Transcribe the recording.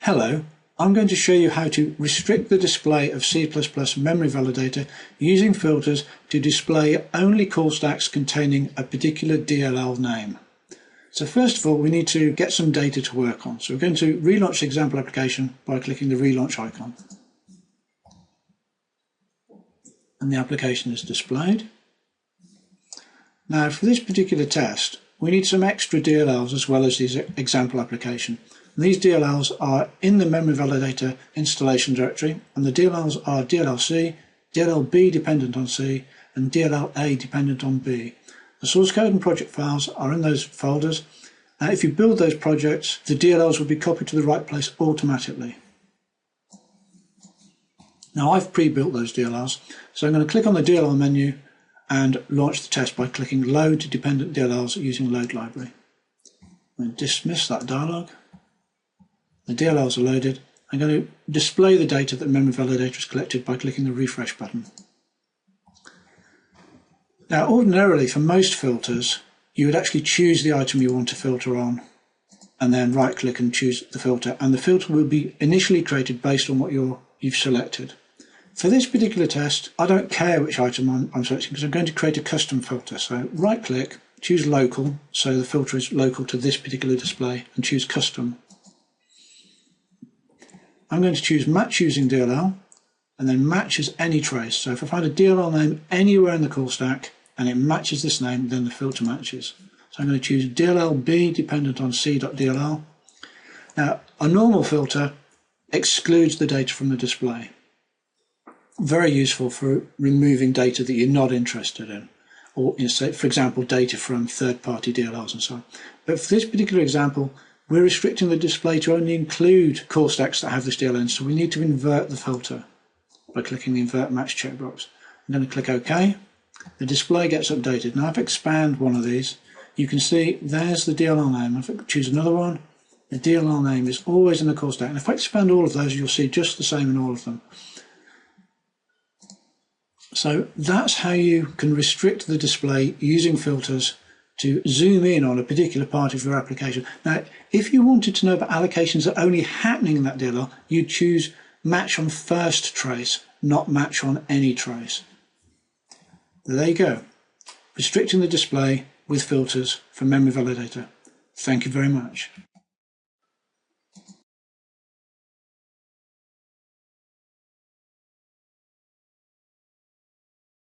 Hello, I'm going to show you how to restrict the display of C++ Memory Validator using filters to display only call stacks containing a particular DLL name. So first of all, we need to get some data to work on. So we're going to relaunch the example application by clicking the relaunch icon. And the application is displayed. Now for this particular test, we need some extra DLLs as well as this example application. And these DLLs are in the Memory Validator installation directory, and the DLLs are DLLC, DLLB dependent on C, and DLLA dependent on B. The source code and project files are in those folders. If you build those projects, the DLLs will be copied to the right place automatically. Now I've pre-built those DLLs, so I'm going to click on the DLL menu and launch the test by clicking Load Dependent DLLs using Load Library. I'm going to dismiss that dialog. The DLLs are loaded. I'm going to display the data that Memory Validator has collected by clicking the refresh button. Now ordinarily for most filters you would actually choose the item you want to filter on and then right click and choose the filter, and the filter will be initially created based on what you've selected. For this particular test I don't care which item I'm selecting because I'm going to create a custom filter. So right click, choose local, so the filter is local to this particular display, and choose custom. I'm going to choose match using DLL and then match as any trace. So if I find a DLL name anywhere in the call stack and it matches this name, then the filter matches. So I'm going to choose DLLB dependent on C DLL. Now a normal filter excludes the data from the display. Very useful for removing data that you're not interested in, or say, for example, data from third-party DLLs and so on. But for this particular example, we're restricting the display to only include call stacks that have this DLL in, so we need to invert the filter by clicking the invert match checkbox. I'm going to click OK. The display gets updated. Now if I expand one of these, you can see there's the DLL name. If I choose another one, the DLL name is always in the call stack. And if I expand all of those, you'll see just the same in all of them. So that's how you can restrict the display using filters to zoom in on a particular part of your application. Now, if you wanted to know about allocations that are only happening in that DLL, you'd choose match on first trace, not match on any trace. There you go. Restricting the display with filters from Memory Validator. Thank you very much.